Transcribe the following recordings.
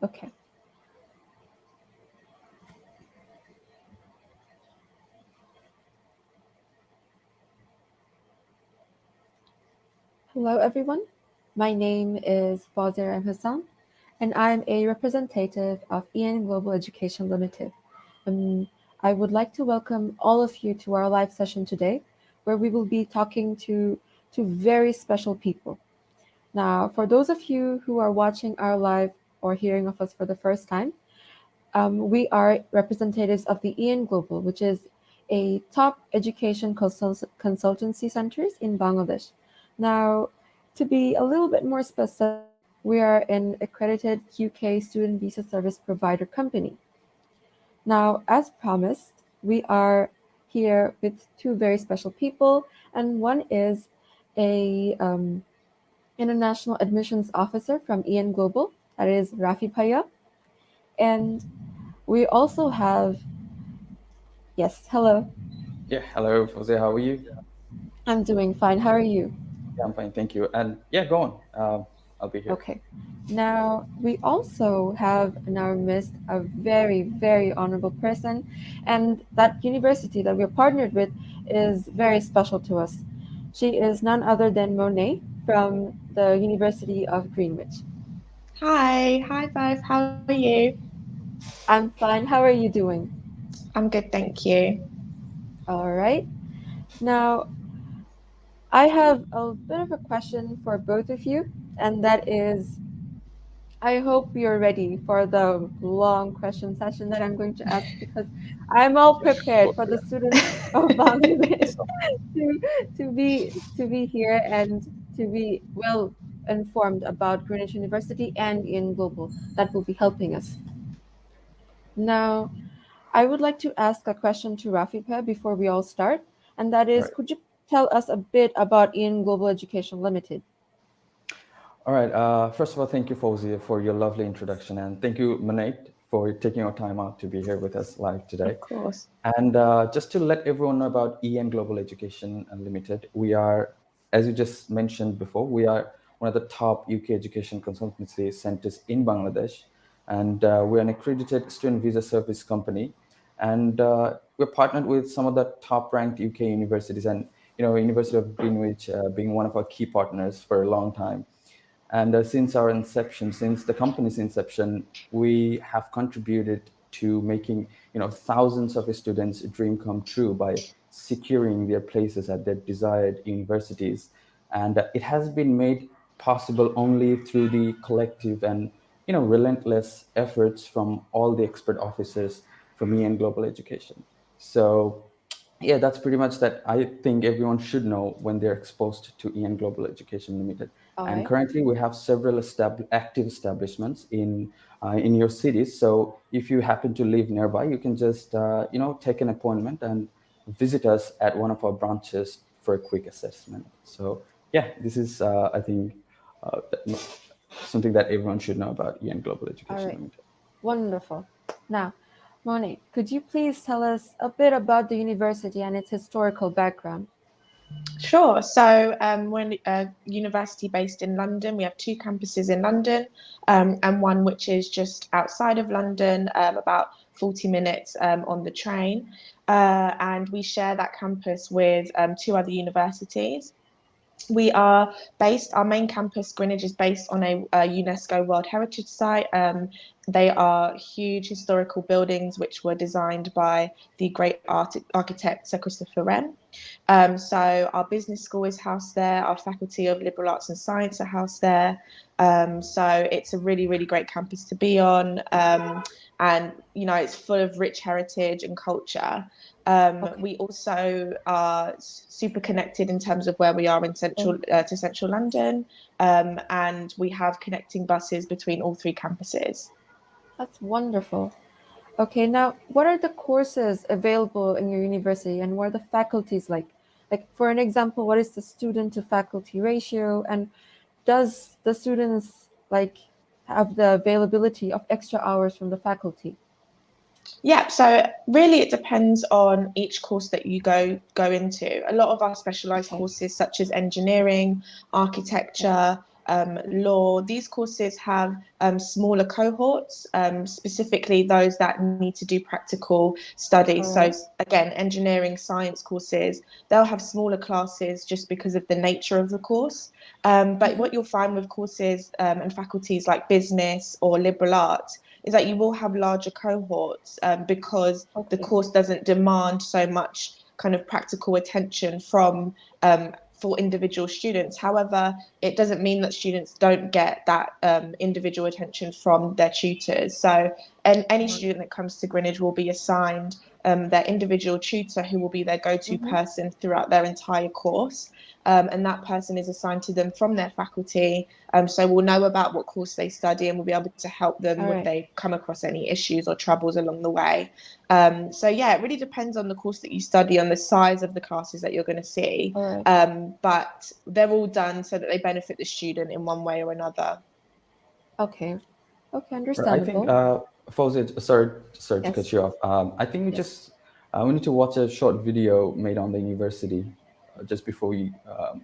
Okay. Hello, everyone. My name is Fawzia M. Hassan, and I'm a representative of EN Global Education Limited. Um, I would like to welcome all of you to our live session today, where we will be talking to very special people. Now, for those of you who are watching our live or hearing of us for the first time, we are representatives of the EN Global, which is a top education consultancy centers in Bangladesh. Now, to be a little bit more specific, we are an accredited UK student visa service provider company. Now, as promised, we are here with two very special people, and one is a international admissions officer from EN Global, that is Rafi Paya, and we also have, yes, hello. Yeah, hello, Jose. How are you? I'm doing fine. How are you? Yeah, I'm fine, thank you. And yeah, go on. I'll be here. Okay. Now, we also have in our midst a very, very honorable person, and that university that we're partnered with is very special to us. She is none other than Monet from the University of Greenwich. Hi, Vive. How are you? I'm fine. How are you doing? I'm good, thank you. All right. Now, I have a bit of a question for both of you, and that is I hope you're ready for the long question session that I'm going to ask because I'm all prepared Well, for the yeah, students of thank you Bangladesh so much. to to be here and to be well informed about Greenwich University and in global that will be helping us. Now, I would like to ask a question to Rafipa before we all start, and that All is, right. could you tell us a bit about In Global Education Limited? All right. First of all, thank you, Fauzi, for your lovely introduction. And thank you, Manate, for taking your time out to be here with us live today. Of course. And just to let everyone know about EN Global Education Unlimited, we are, as you just mentioned before, we are one of the top UK education consultancy centers in Bangladesh. And we're an accredited student visa service company. And we're partnered with some of the top ranked UK universities and, University of Greenwich being one of our key partners for a long time. And since our inception, since the company's inception, we have contributed to making thousands of students' dream come true by securing their places at their desired universities. And it has been made possible only through the collective and relentless efforts from all the expert officers from me and global education. So yeah, that's pretty much that I think everyone should know when they're exposed to EN Global Education Limited. All And right. currently, we have several active establishments in your cities. So if you happen to live nearby, you can just take an appointment and visit us at one of our branches for a quick assessment. So yeah, this is I think uh, something that everyone should know about EN Global All Education right. Limited. Wonderful. Now, Monet, could you please tell us a bit about the university and its historical background? Sure. So we're a university based in London. We have two campuses in London and one which is just outside of London, about 40 minutes on the train. And we share that campus with two other universities. We are based, our main campus, Greenwich, is based on a UNESCO World Heritage Site. They are huge historical buildings which were designed by the great architect Sir Christopher Wren. So our business school is housed there, our faculty of liberal arts and science are housed there. So it's a really, really great campus to be on. And, it's full of rich heritage and culture. Okay. We also are super connected in terms of where we are in central London, and we have connecting buses between all three campuses. That's wonderful. Okay, now what are the courses available in your university and what are the faculties like? Like, for an example, what is the student to faculty ratio and does the students like have the availability of extra hours from the faculty? Yeah, so really it depends on each course that you go into. A lot of our specialized Okay. courses, such as engineering, Okay. architecture, law. These courses have smaller cohorts, specifically those that need to do practical studies. So again, engineering, science courses, they'll have smaller classes just because of the nature of the course. But what you'll find with courses and faculties like business or liberal arts is that you will have larger cohorts because the course doesn't demand so much kind of practical attention from for individual students. However, it doesn't mean that students don't get that individual attention from their tutors. So any student that comes to Greenwich will be assigned their individual tutor who will be their go-to person throughout their entire course. And that person is assigned to them from their faculty. So we'll know about what course they study and we'll be able to help them if they come across any issues or troubles along the way. So yeah, it really depends on the course that you study, on the size of the classes that you're going to see. But they're all done so that they benefit the student in one way or another. Okay, understandable. I think, Fawzia, sorry to cut you off. I think we need to watch a short video made on the university just before we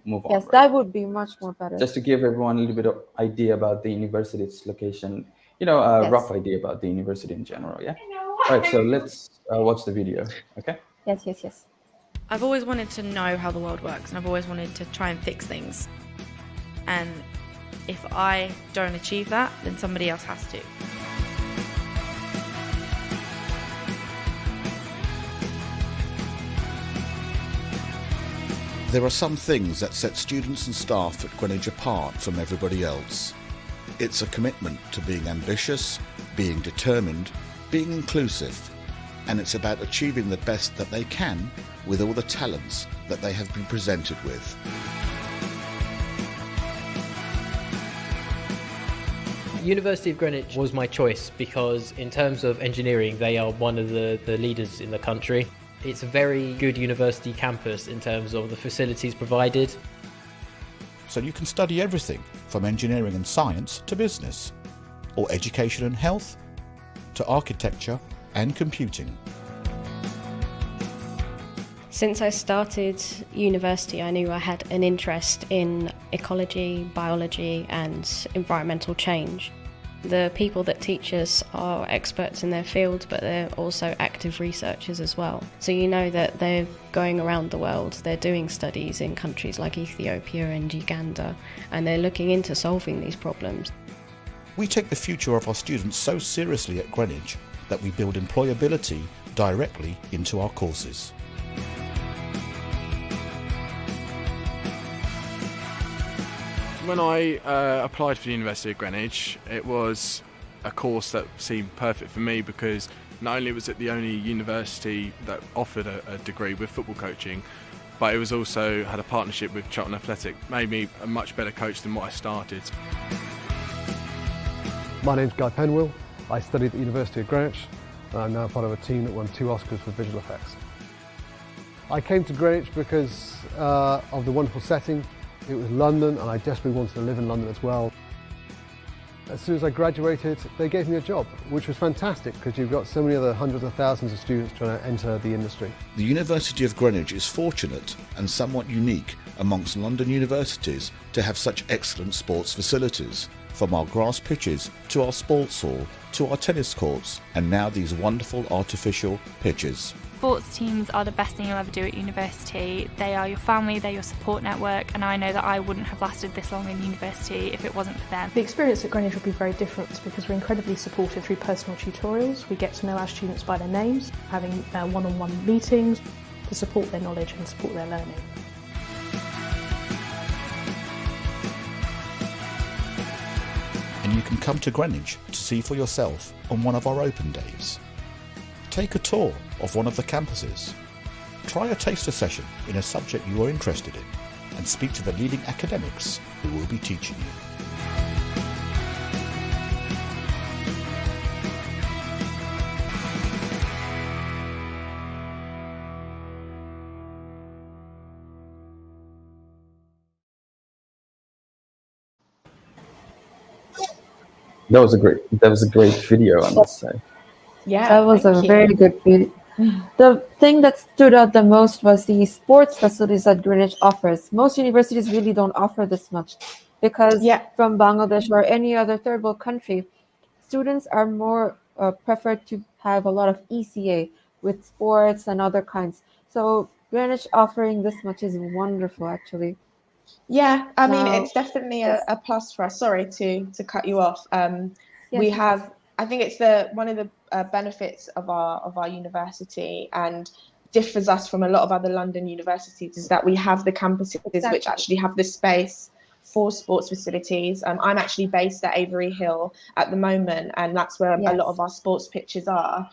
move on. Yes, that would be much more better. Just to give everyone a little bit of idea about the university's location, a rough idea about the university in general, yeah? All right, so let's watch the video, okay? Yes. I've always wanted to know how the world works, and I've always wanted to try and fix things. And if I don't achieve that, then somebody else has to. There are some things that set students and staff at Greenwich apart from everybody else. It's a commitment to being ambitious, being determined, being inclusive, and it's about achieving the best that they can with all the talents that they have been presented with. University of Greenwich was my choice because in terms of engineering, they are one of the leaders in the country. It's a very good university campus in terms of the facilities provided. So you can study everything from engineering and science to business, or education and health, to architecture and computing. Since I started university, I knew I had an interest in ecology, biology and environmental change. The people that teach us are experts in their field, but they're also active researchers as well. So you know that they're going around the world, they're doing studies in countries like Ethiopia and Uganda, and they're looking into solving these problems. We take the future of our students so seriously at Greenwich that we build employability directly into our courses. When I applied for the University of Greenwich, it was a course that seemed perfect for me because not only was it the only university that offered a degree with football coaching, but it was also had a partnership with Charlton Athletic, made me a much better coach than what I started. My name's Guy Penwill. I studied at the University of Greenwich and I'm now part of a team that won 2 Oscars for visual effects. I came to Greenwich because of the wonderful setting. It was London and I desperately wanted to live in London as well. As soon as I graduated, they gave me a job, which was fantastic because you've got so many other hundreds of thousands of students trying to enter the industry. The University of Greenwich is fortunate and somewhat unique amongst London universities to have such excellent sports facilities, from our grass pitches to our sports hall to our tennis courts and now these wonderful artificial pitches. Sports teams are the best thing you'll ever do at university. They are your family, they're your support network, and I know that I wouldn't have lasted this long in university if it wasn't for them. The experience at Greenwich will be very different because we're incredibly supported through personal tutorials. We get to know our students by their names, having one-on-one meetings to support their knowledge and support their learning. And you can come to Greenwich to see for yourself on one of our open days. Take a tour of one of the campuses. Try a taster session in a subject you are interested in and speak to the leading academics who will be teaching you. That was a great video, I must say. Yeah, that was a very good video. The thing that stood out the most was the sports facilities that Greenwich offers. Most universities really don't offer this much. because Yeah. from Bangladesh or any other third world country, students are more preferred to have a lot of ECA with sports and other kinds. So Greenwich offering this much is wonderful, actually. Yeah, I mean, Now, it's definitely yes, a plus for us. Sorry to cut you off. We yes, yes, yes, have, I think it's the one of the benefits of our university and differs us from a lot of other London universities is that we have the campuses which exactly, actually have the space for sports facilities. I'm actually based at Avery Hill at the moment, and that's where a lot yes. of our sports pitches are.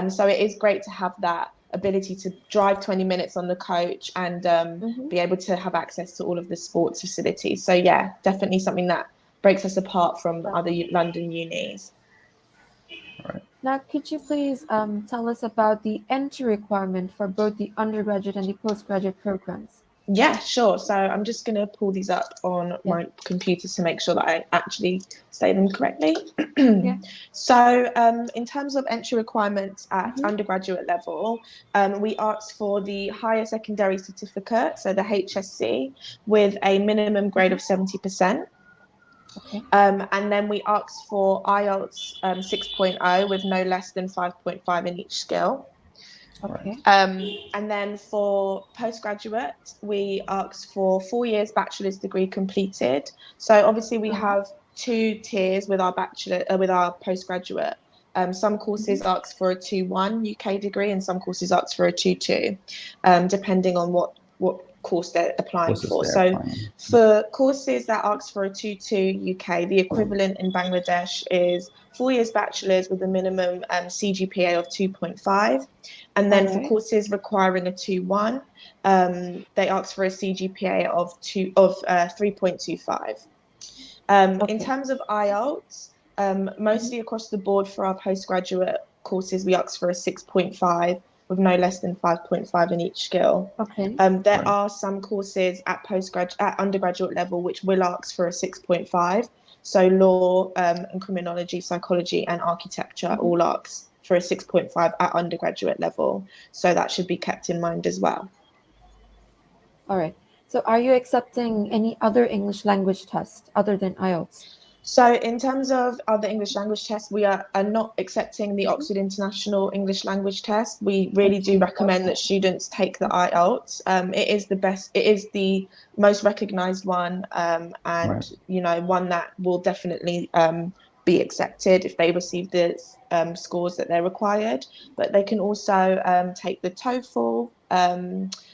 So it is great to have that ability to drive 20 minutes on the coach and Hmm. be able to have access to all of the sports facilities. So yeah, definitely something that breaks us apart from other London unis. Right. Now, could you please tell us about the entry requirement for both the undergraduate and the postgraduate programs? Yeah, sure. So I'm just going to pull these up on Yeah, my computer to make sure that I actually say them correctly. yeah. So, in terms of entry requirements at Hmm. undergraduate level, we ask for the higher secondary certificate, so the HSC, with a minimum grade of 70%. Okay, And then we ask for IELTS 6.0 with no less than 5.5 in each skill. Right. okay. And then for postgraduate, we ask for 4 years bachelor's degree completed. So obviously we All right. have two tiers with our bachelor with our postgraduate. Some Hmm. courses ask for a 2-1 UK degree, and some courses ask for a 2-2, depending on what course they're applying Courses for. they're So applying. for courses that ask for a 2-2 UK, the equivalent in Bangladesh is 4 years bachelor's with a minimum CGPA of 2.5. And All then for right. courses requiring a 2-1, they ask for a CGPA of 3.25. In Okay. terms of IELTS, Hmm. mostly across the board for our postgraduate courses, we ask for a 6.5 with no less than 5.5 in each skill. Okay. There Right. are some courses at undergraduate level which will ask for a 6.5. So law and criminology, psychology and architecture Hmm. all ask for a 6.5 at undergraduate level. So that should be kept in mind as well. All right. So, are you accepting any other English language test other than IELTS? So, in terms of other English language tests, we are not accepting the Hmm. Oxford International English Language Test. We really do Okay. recommend that students take the IELTS. It is the best, it is the most recognised one, Right. and one that will definitely be accepted if they receive the scores that they're required. But they can also take the TOEFL,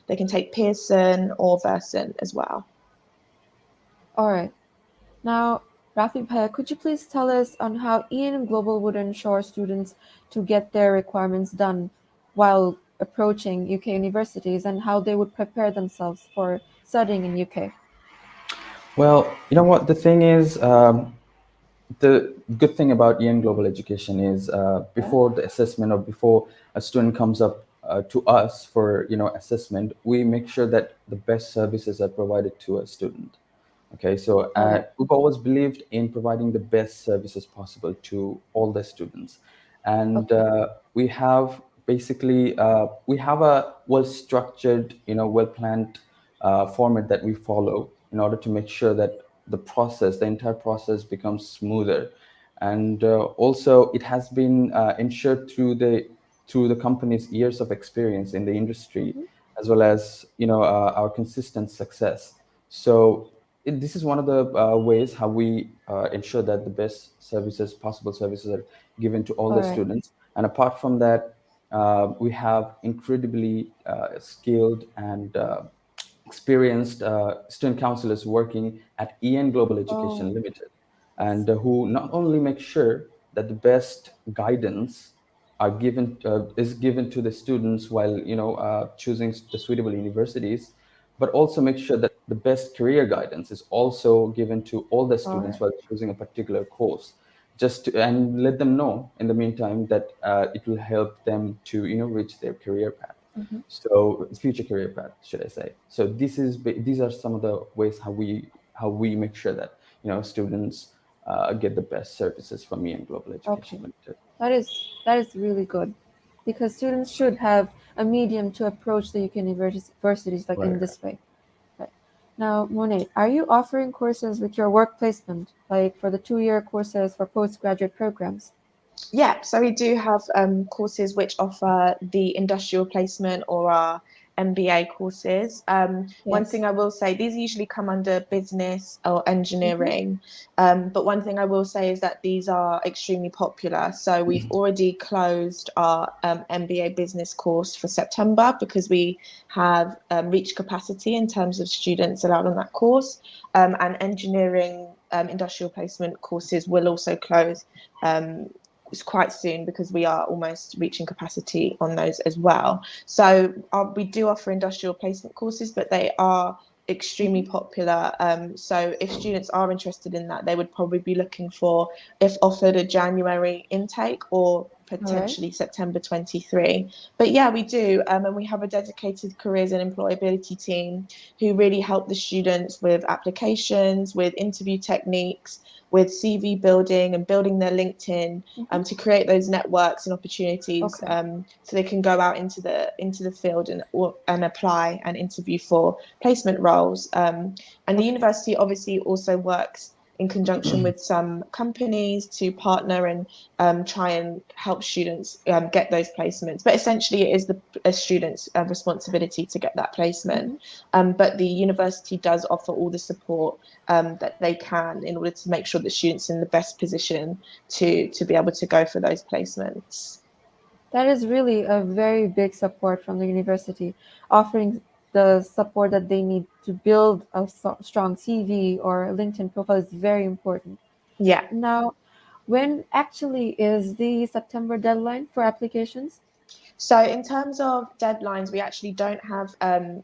they can take Pearson or Verson as well. All right. Now, Rafi Bhaiya, could you please tell us on how Ian Global would ensure students to get their requirements done while approaching UK universities and how they would prepare themselves for studying in UK? Well, you know what? The thing is, the good thing about EN Global Education is Yeah. before the assessment or before a student comes up to us for assessment, we make sure that the best services are provided to a student. Okay, so All right. we've always believed in providing the best services possible to all the students, and Okay. we have a well structured, well planned format that we follow in order to make sure that the entire process becomes smoother, and also it has been ensured through the company's years of experience in the industry, Hmm. as well as our consistent success. So this is one of the ways how we ensure that the best possible services are given to all All the right. students. And apart from that, we have incredibly skilled and experienced student counselors working at EN Global Education Oh, Limited, yes. and who not only make sure that the best guidance is given to the students while choosing the suitable universities, but also make sure that the best career guidance is also given to all the All students right. while choosing a particular course, and let them know in the meantime that it will help them to reach their career path. Hmm. So future career path, should I say? So these are some of the ways how we make sure that students get the best services from me and Global Education Okay. Limited. That is really good because students should have a medium to approach the UK universities like Right, in right. this way. Right. Now, Monet, are you offering courses with your work placement, like for the 2-year courses for postgraduate programs? Yeah, so we do have courses which offer the industrial placement or our MBA courses. One Yes. thing I will say, these usually come under business or engineering, but one thing I will say is that these are extremely popular. So we've already closed our MBA business course for September because we have reached capacity in terms of students allowed on that course, and engineering industrial placement courses will also close quite soon because we are almost reaching capacity on those as well. So we do offer industrial placement courses, but they are extremely popular. So if students are interested in that, they would probably be looking for, if offered, a January intake or All right. potentially September 23. But yeah, we do. And we have a dedicated careers and employability team who really help the students with applications, with interview techniques, with CV building and building their LinkedIn, to create those networks and opportunities, Okay. so they can go out into the field and apply and interview for placement roles. And the university obviously also works in conjunction with some companies to partner and try and help students get those placements. But essentially, it is a student's responsibility to get that placement. But the university does offer all the support that they can in order to make sure that students are in the best position to be able to go for those placements. That is really a very big support from the university, offering the support that they need to build a strong CV or LinkedIn profile is very important. Yeah. Now, when actually is the September deadline for applications? So in terms of deadlines, we actually don't have,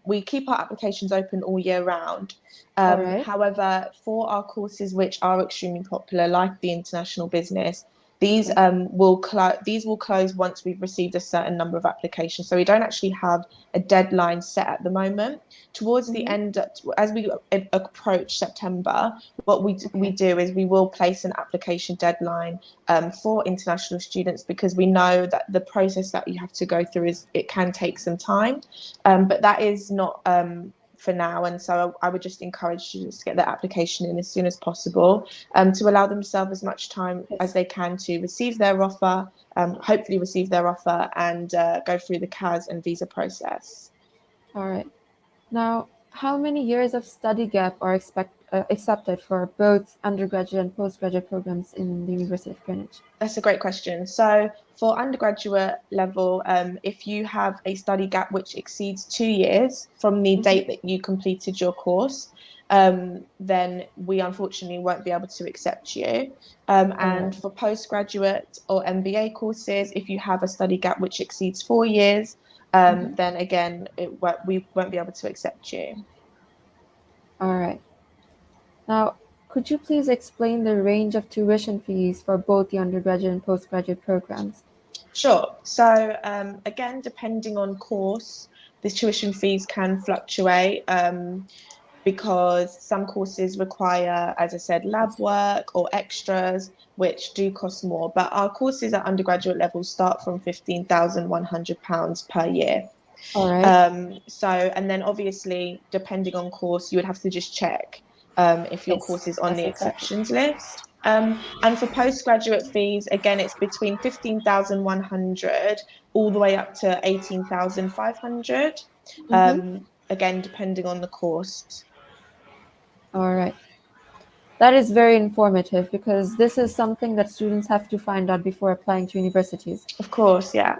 we keep our applications open all year round. All right. However, for our courses which are extremely popular, like the international business, these Yes. these will close once we've received a certain number of applications. So we don't actually have a deadline set at the moment. Towards the end, as we approach September, what we Okay. do is we will place an application deadline for international students, because we know that the process that you have to go through it can take some time, but that is not for now. And so I would just encourage students to get their application in as soon as possible, to allow themselves as much time as they can to receive their offer, hopefully receive their offer, and go through the CAS and visa process. All right. Now, how many years of study gap are accepted for both undergraduate and postgraduate programs in the University of Greenwich? That's a great question. So for undergraduate level, if you have a study gap which exceeds 2 years from the date that you completed your course, then we unfortunately won't be able to accept you. And for postgraduate or MBA courses, if you have a study gap which exceeds 4 years, then again, we won't be able to accept you. All right. Now, could you please explain the range of tuition fees for both the undergraduate and postgraduate programs? Sure. So again, depending on course, the tuition fees can fluctuate, because some courses require, as I said, lab work or extras, which do cost more. But our courses at undergraduate level start from £15,100 per year. All right. So, and then obviously, depending on course, you would have to just check if your course is on Yes, the exactly. exceptions list. And for postgraduate fees, again, it's between 15,100 all the way up to 18,500. Again, depending on the course. All right. That is very informative because this is something that students have to find out before applying to universities. Of course, yeah.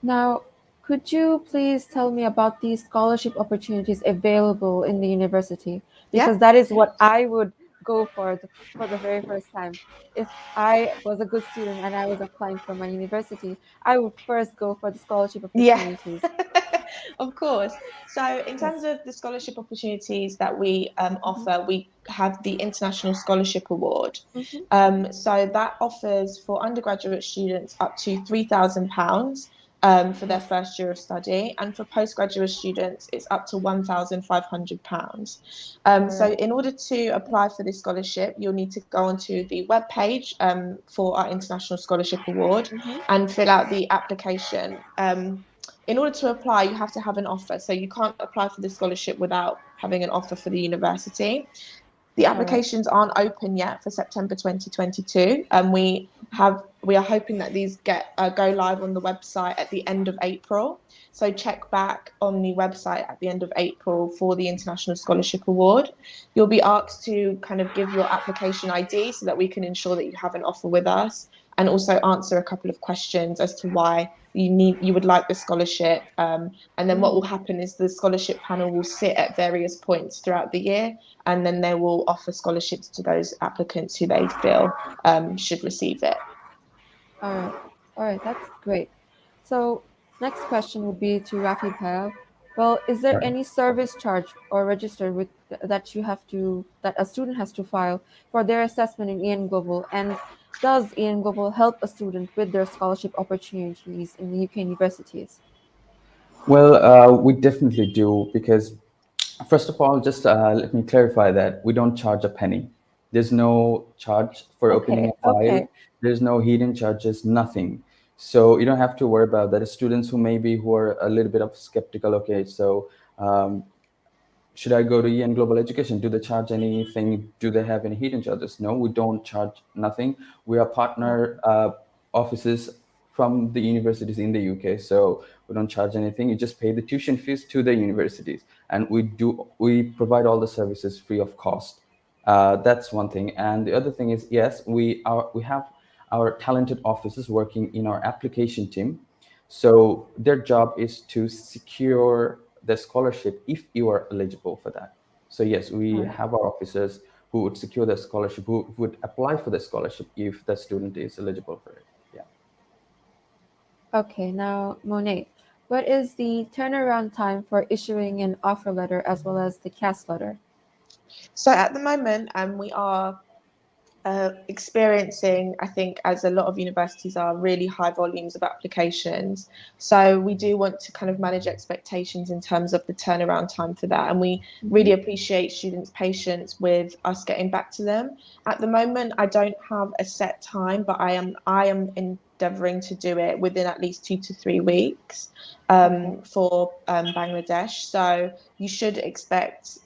Now, could you please tell me about the scholarship opportunities available in the university? Yeah. Because that is what I would go for the very first time. If I was a good student and I was applying for my university, I would first go for the scholarship Yeah. opportunities. Of course. So in Yes. terms of the scholarship opportunities that we offer, we have the International Scholarship Award. So that offers for undergraduate students up to £3,000 for their first year of study, and for postgraduate students it's up to £1,500. So in order to apply for this scholarship, you'll need to go onto the webpage for our International Scholarship Award and fill out the application. in order to apply, you have to have an offer. So you can't apply for the scholarship without having an offer for the university. The applications aren't open yet for September 2022, and we are hoping that these go live on the website at the end of April. So check back on the website at the end of April for the International Scholarship Award. You'll be asked to kind of give your application ID so that we can ensure that you have an offer with us, and also answer a couple of questions as to why you would like the scholarship. And then what will happen is the scholarship panel will sit at various points throughout the year, and then they will offer scholarships to those applicants who they feel should receive it. All right, that's great. So next question would be to Rafi Pal. Well, is there any service charge or register with that a student has to file for their assessment in EN Global? And does EN Global help a student with their scholarship opportunities in the UK universities? Well, we definitely do, because first of all, just let me clarify that we don't charge a penny. There's no charge for opening a file. There's no hidden charges, nothing. So you don't have to worry about that. Students who are a little bit of skeptical, okay, so should I go to EN Global Education? Do they charge anything? Do they have any hidden charges? No, we don't charge nothing. We are partner offices from the universities in the UK, so we don't charge anything. You just pay the tuition fees to the universities, and we provide all the services free of cost. That's one thing. And the other thing is, yes, we have our talented officers working in our application team. So their job is to secure the scholarship if you are eligible for that. So yes, we have our officers who would secure the scholarship, who would apply for the scholarship if the student is eligible for it. Yeah. Okay, now Monet, what is the turnaround time for issuing an offer letter as well as the CAS letter? So at the moment, we are experiencing, I think, as a lot of universities are, really high volumes of applications. So we do want to kind of manage expectations in terms of the turnaround time for that. And we really appreciate students' patience with us getting back to them. At the moment, I don't have a set time, but I am endeavouring to do it within at least 2 to 3 weeks for Bangladesh. So you should expect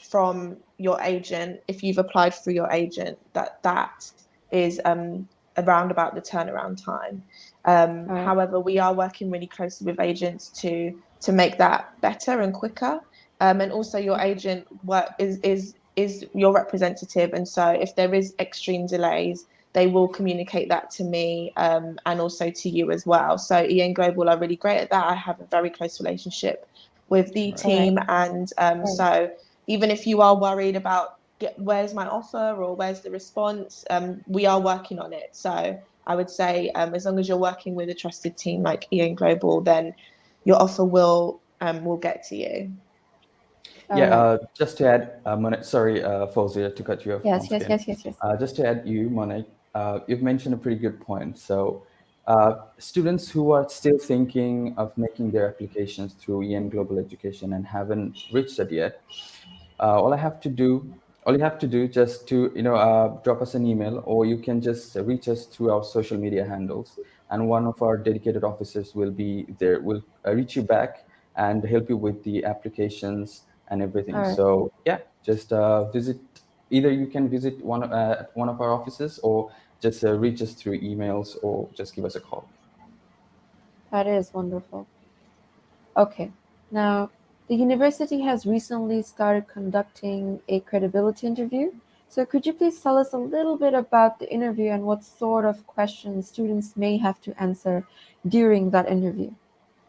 from your agent, if you've applied through your agent, that is around about the turnaround time. However, we are working really closely with agents to make that better and quicker. And also your agent is your representative, and so if there is extreme delays, they will communicate that to me and also to you as well. So EN Global are really great at that. I have a very close relationship with the team, and so even if you are worried about where's my offer or where's the response, we are working on it. So I would say as long as you're working with a trusted team like EN Global, then your offer will get to you. Just to add, Monet, sorry, Fawzia, to cut you off. Yes. Just to add you, Monet, you've mentioned a pretty good point. So students who are still thinking of making their applications through EN Global Education and haven't reached it yet, all you have to do just to drop us an email, or you can just reach us through our social media handles, and one of our dedicated officers will be there, will reach you back and help you with the applications and everything. So yeah, just visit, either you can visit one of our offices, or just reach us through emails, or just give us a call. That is wonderful. Okay, now the university has recently started conducting a credibility interview. So could you please tell us a little bit about the interview and what sort of questions students may have to answer during that interview?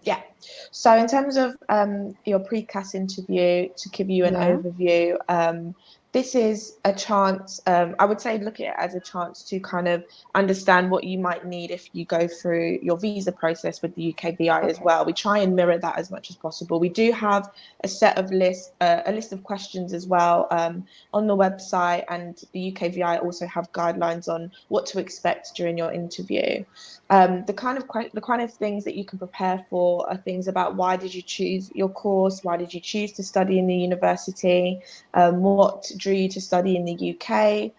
Yeah. So in terms of your pre-CAS interview, to give you an overview, this is a chance, I would say look at it as a chance to kind of understand what you might need if you go through your visa process with the UKVI as well. We try and mirror that as much as possible. We do have a list of questions as well on the website, and the UKVI also have guidelines on what to expect during your interview. The kind of things that you can prepare for are things about why did you choose your course, why did you choose to study in the university, what drew you to study in the UK,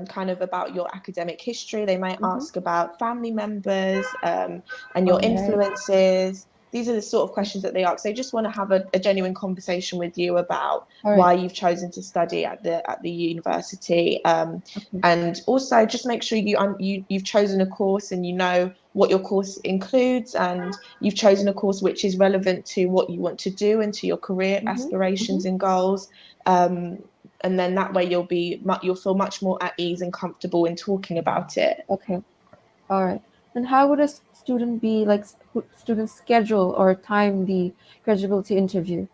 kind of about your academic history. They might ask about family members and your influences. these are the sort of questions that they ask. They just want to have a genuine conversation with you about All why right. you've chosen to study at the university, Okay. and also just make sure you've chosen a course and you know what your course includes, and you've chosen a course which is relevant to what you want to do and to your career aspirations and goals. And then that way you'll feel much more at ease and comfortable in talking about it. Okay. All right. And how would a student be like student schedule or time the graduability interview?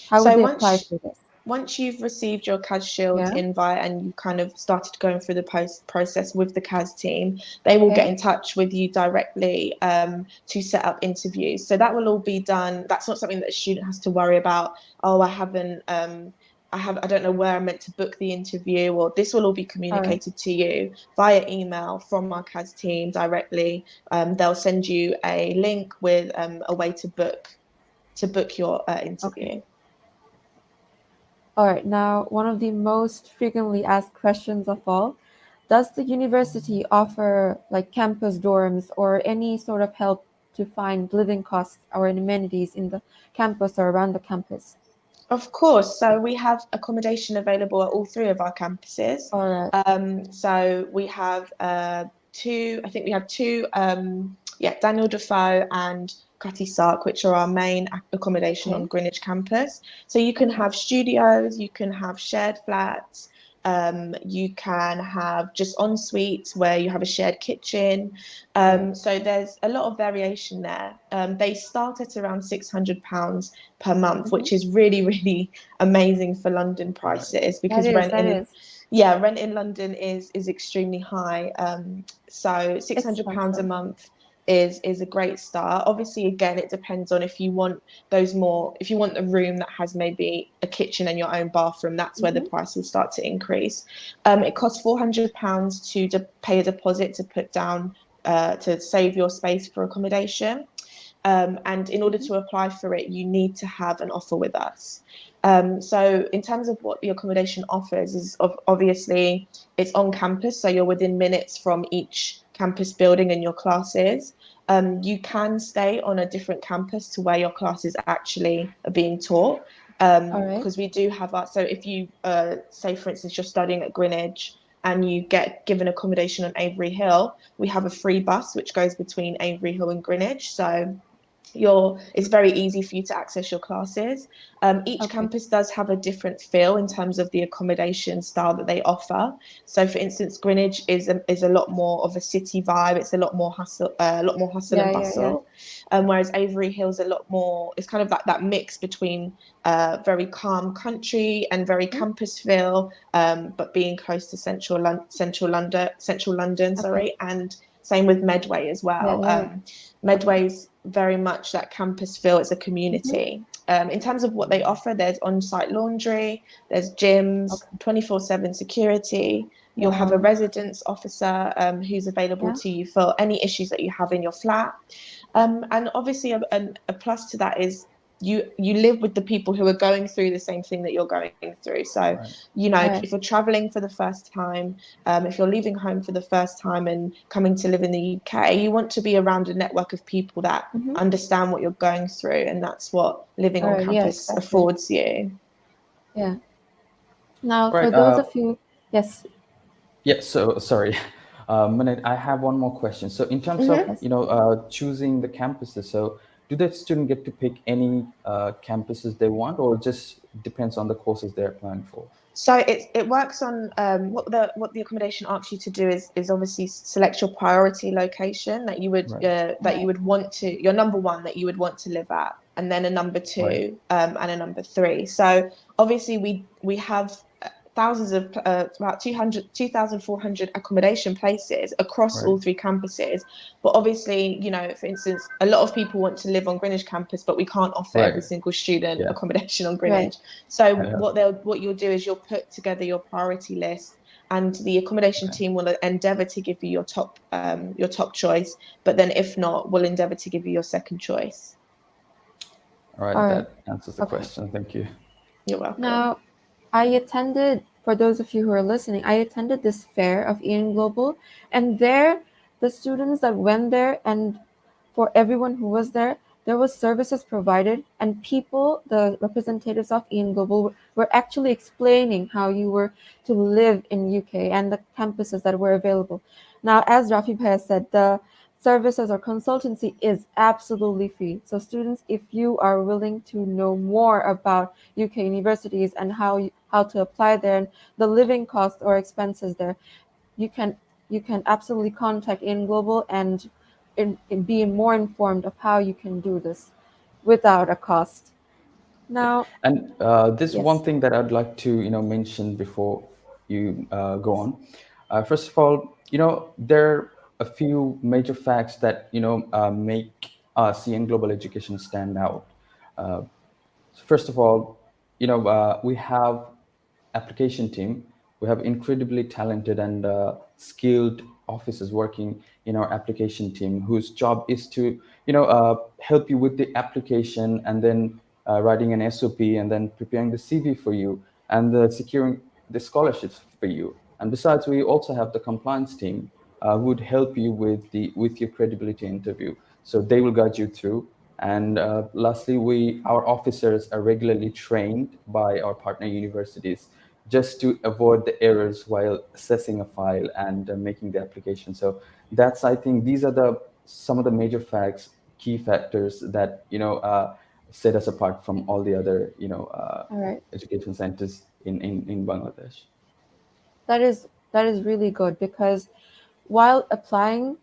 How would So they apply for this? once you've received your CAS Shield Yeah. invite and you kind of started going through the process with the CAS team, they will get Okay. in touch with you directly to set up interviews. So that will all be done. That's not something that a student has to worry about. Oh, I don't know where I'm meant to book the interview, or this will all be All right. communicated to you via email from our CAS team directly. They'll send you a link with a way to book your interview. Okay. All right. Now, one of the most frequently asked questions of all, does the university offer like campus dorms or any sort of help to find living costs or amenities in the campus or around the campus? Of course. So we have accommodation available at all three of our campuses. All right. So we have two, I think we have two, Daniel Defoe and Cutty Sark, which are our main accommodation on Okay. Greenwich campus. So you can Okay. have studios, you can have shared flats, you can have just en suites where you have a shared kitchen. So there's a lot of variation there. They start at around £600 per month, which is really, really amazing for London prices, because That is. rent in London is extremely high. So £600 a Expensive. month is a great start. Obviously, again, it depends on if you want a room that has maybe a kitchen and your own bathroom, that's where the price will start to increase. It costs £400 to pay a deposit to put down to save your space for accommodation. And in order to apply for it, you need to have an offer with us. So in terms of what the accommodation offers is obviously it's on campus, so you're within minutes from each campus building and your classes. You can stay on a different campus to where your classes actually are being taught, All right. because we do have so if you say, for instance, you're studying at Greenwich and you get given accommodation on Avery Hill, we have a free bus which goes between Avery Hill and Greenwich. So it's very easy for you to access your classes. Each Okay. campus does have a different feel in terms of the accommodation style that they offer. So, for instance, Greenwich is a lot more of a city vibe. It's a lot more hustle Yeah. and bustle. Whereas Avery Hill's a lot more. It's kind of like that mix between very calm country and very campus feel, but being close to central London, Okay. and same with Medway as well. Yeah. Medway's very much that campus feel. It's a community. In terms of what they offer, there's on-site laundry, there's gyms, 24/7 security. You'll have a residence officer who's available Yeah. to you for any issues that you have in your flat. And obviously a plus to that is you live with the people who are going through the same thing that you're going through. So, Right. if you're traveling for the first time, if you're leaving home for the first time and coming to live in the UK, you want to be around a network of people that understand what you're going through, and that's what living All on right. Yeah. campus Exactly. affords you. Yeah. Now, for Right. those of you, yes. Yeah. So sorry, Manette, I have one more question. So in terms of choosing the campuses, so do the student get to pick any campuses they want, or just depends on the courses they're applying for? So it works on what the accommodation asks you to do is obviously select your priority location that you would you would want to, your number one that you would want to live at, and then a number two and a number three. So obviously we have thousands of about 2,400 accommodation places across all three campuses. But obviously, for instance, a lot of people want to live on Greenwich campus, but we can't offer every single student accommodation on Greenwich. So what you'll do is you'll put together your priority list, and the accommodation team will endeavour to give you your top choice. But then if not, we'll endeavour to give you your second choice. All right, that answers the question. Thank you. You're welcome. Now, I attended, for those of you who are listening, I attended this fair of EN Global, and there, the students that went there, and for everyone who was there, there was services provided, and people, the representatives of Ian Global, were actually explaining how you were to live in UK and the campuses that were available. Now, as Rafi Bhai has said, the services or consultancy is absolutely free. So students, if you are willing to know more about UK universities and how to apply there and the living costs or expenses there, you can absolutely contact In Global and be more informed of how you can do this without a cost. Now, And there's one yes. thing that I'd like to, mention before you go on. First of all, there are a few major facts that, make CN Global Education stand out. Uh, First of all, we have application team. We have incredibly talented and skilled officers working in our application team whose job is to, help you with the application and then writing an SOP and then preparing the CV for you and securing the scholarships for you. And besides, we also have the compliance team who would help you with your credibility interview. So they will guide you through. And lastly, our officers are regularly trained by our partner universities just to avoid the errors while assessing a file and making the application. So I think these are some of the major facts, key factors that set us apart from all the other All right. education centers in Bangladesh. That is really good, because while applying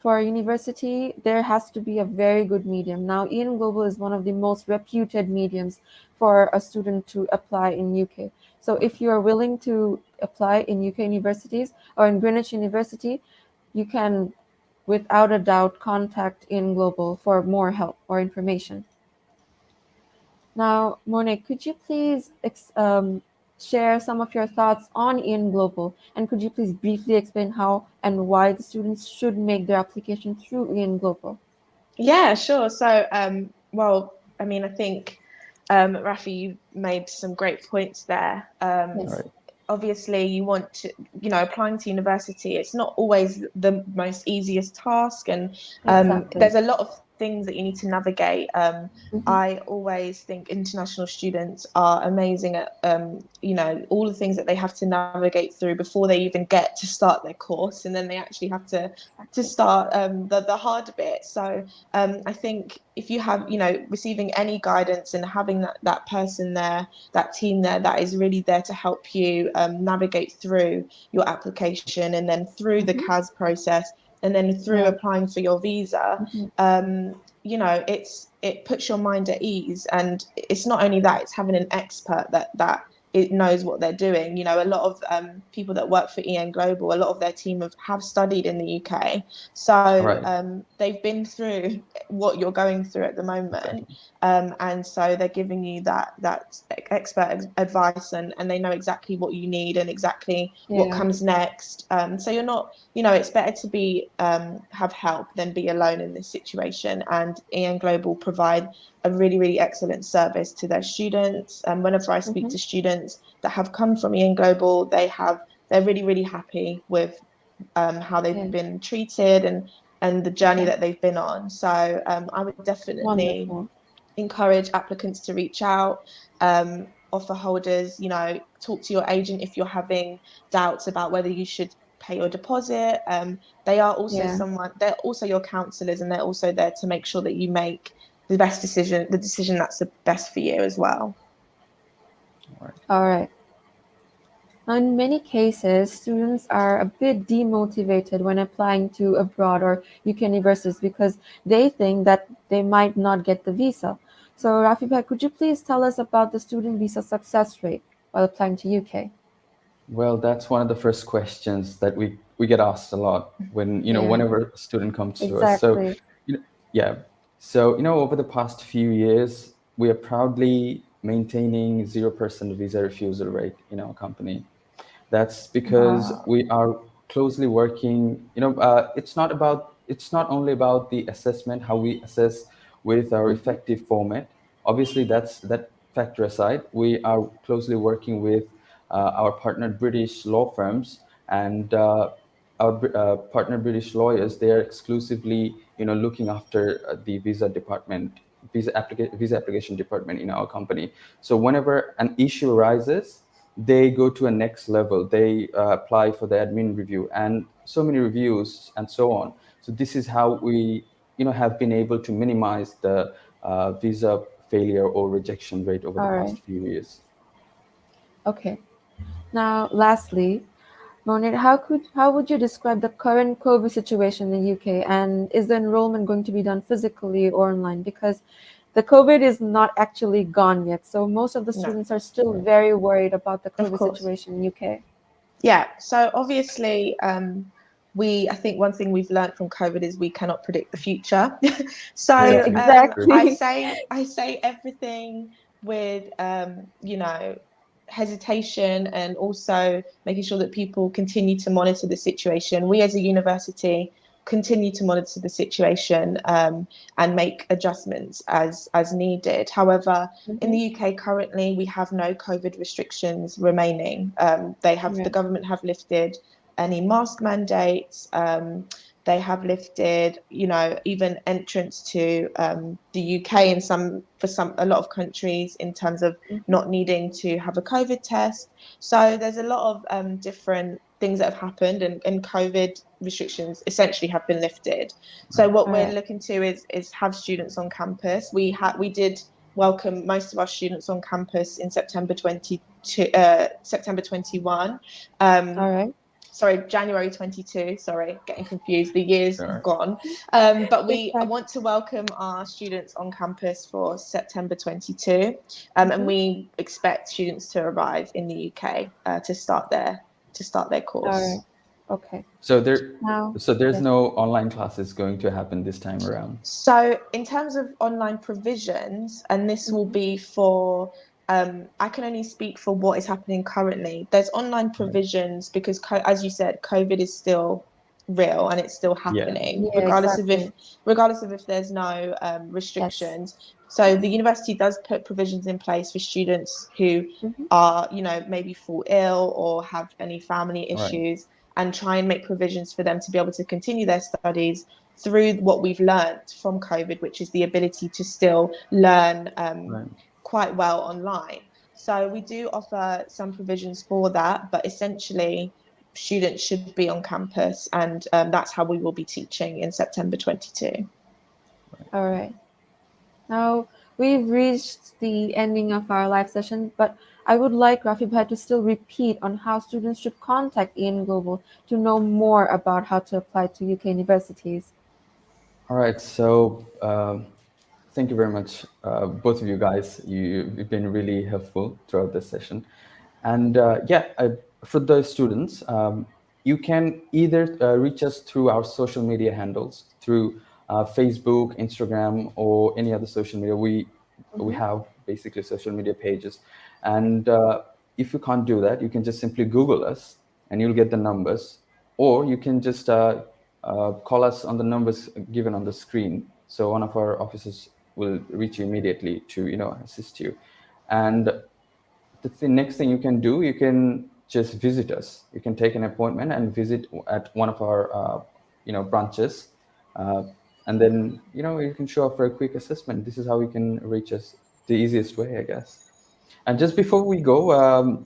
for a university, there has to be a very good medium. Now, Ian Global is one of the most reputed mediums for a student to apply in UK. So if you are willing to apply in UK universities or in Greenwich University, you can, without a doubt, contact Ian Global for more help or information. Now, Monet, could you please share some of your thoughts on Ian Global, and could you please briefly explain how and why the students should make their application through Ian Global? Yeah, sure. So, well, I mean, I think Rafi, you made some great points there. Yes. Right. Obviously, you want to, applying to university, it's not always the most easiest task, and Exactly. there's a lot of things that you need to navigate. Mhm. I always think international students are amazing at, all the things that they have to navigate through before they even get to start their course, and then they actually have to start the hard bit. So I think if you have, receiving any guidance and having that person there, that team there, that is really there to help you navigate through your application and then through the CAS process and then through Yeah. applying for your visa, Mhm. it puts your mind at ease. And it's not only that, it's having an expert that it knows what they're doing. A lot of people that work for EN Global, a lot of their team have studied in the UK. So Right. they've been through what you're going through at the moment. Exactly. And so they're giving you that expert advice, and they know exactly what you need and exactly what Yeah. comes next. So you're not, it's better to be have help than be alone in this situation. And EN Global provide a really, really excellent service to their students. And whenever I speak to students that have come from EN Global, they're really, really happy with how they've Yeah. been treated and the journey Okay. that they've been on. So I would definitely Wonderful. encourage applicants to reach out, offer holders, talk to your agent if you're having doubts about whether you should pay your deposit. They are also Yeah. they're also your counselors, and they're also there to make sure that you make the decision that's the best for you as well. All right. In many cases, students are a bit demotivated when applying to abroad or UK universities because they think that they might not get the visa. So, Rafi Bhai, could you please tell us about the student visa success rate while applying to UK? Well, that's one of the first questions that we get asked a lot when Yeah, whenever a student comes to us. So, exactly. yeah. So, over the past few years, we are proudly maintaining 0% visa refusal rate in our company. That's because Wow. we are closely working. It's not only about the assessment, how we assess with our effective format. Obviously, that factor aside, we are closely working with our partner British law firms and our partner British lawyers. They are exclusively, looking after the visa department visa application department in our company. So whenever an issue arises, they go to a next level. They apply for the admin review and so many reviews and so on. So this is how we, have been able to minimize the visa failure or rejection rate over the All right. past few years. Okay. Now, lastly, Monit, how would you describe the current COVID situation in the UK, and is the enrollment going to be done physically or online? Because the COVID is not actually gone yet, so most of the No. students are still very worried about the Of COVID course. situation in UK. Yeah, so obviously, I think one thing we've learned from COVID is we cannot predict the future. So Yeah, exactly. I say everything with hesitation, and also making sure that people continue to monitor the situation. We as a university continue to monitor the situation and make adjustments as needed. However, in the UK currently, we have no COVID restrictions remaining. The government have lifted any mask mandates. They have lifted, even entrance to the UK a lot of countries in terms of not needing to have a COVID test. So there's a lot of different things that have happened, and COVID restrictions essentially have been lifted. So what we're looking to is have students on campus. We did welcome most of our students on campus in September 21. All right. Sorry, January 22. Sorry, getting confused. The year's gone. But I want to welcome our students on campus for September 22. And we expect students to arrive in the UK to start their course. All right. Okay. So there's no online classes going to happen this time around. So in terms of online provisions, and this will be for I can only speak for what is happening currently. There's online provisions because, as you said, COVID is still real and it's still happening, regardless of if there's no restrictions. Yes. So the university does put provisions in place for students who are, maybe fall ill or have any family issues, and try and make provisions for them to be able to continue their studies through what we've learned from COVID, which is the ability to still learn quite well online. So we do offer some provisions for that, but essentially students should be on campus, and that's how we will be teaching in September 22. All right. Now we've reached the ending of our live session, but I would like Rafi Bhai to still repeat on how students should contact EN Global to know more about how to apply to UK universities. All right, so thank you very much, both of you guys. You've been really helpful throughout this session. And for the students, you can either reach us through our social media handles, through Facebook, Instagram, or any other social media. We have basically social media pages. And if you can't do that, you can just simply Google us and you'll get the numbers. Or you can just call us on the numbers given on the screen. So one of our officers will reach you immediately to assist you. And the next thing you can do, you can just visit us. You can take an appointment and visit at one of our branches, and then you can show up for a quick assessment. This is how you can reach us the easiest way, I guess. And just before we go,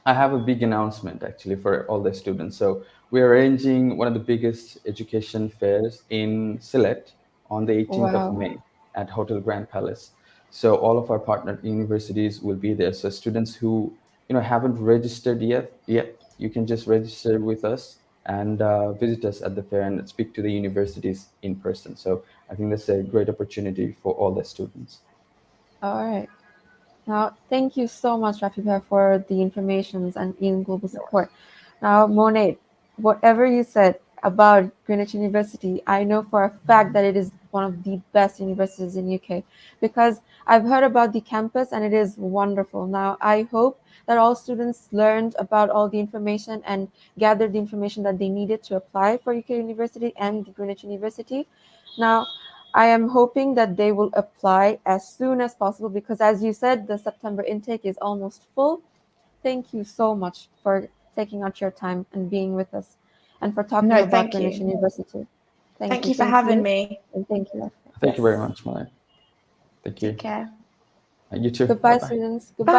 I have a big announcement actually for all the students. So we're arranging one of the biggest education fairs in Sylhet on the 18th of May at Hotel Grand Palace. So all of our partner universities will be there. So students who haven't registered yet, you can just register with us and visit us at the fair and speak to the universities in person. So I think that's a great opportunity for all the students. All right. Now, thank you so much, Rafi Bhai, for the information and EN Global support. Now, Monet, whatever you said about Greenwich University, I know for a fact that it is one of the best universities in UK, because I've heard about the campus and it is wonderful. Now, I hope that all students learned about all the information and gathered the information that they needed to apply for UK University and Greenwich University. Now, I am hoping that they will apply as soon as possible because, as you said, the September intake is almost full. Thank you so much for taking out your time and being with us and for talking about Greenwich University. Thank you for having me. And thank you. Thank you very much, Malay. Thank you. Take care. You too. Goodbye, Bye-bye. students. Bye. Goodbye.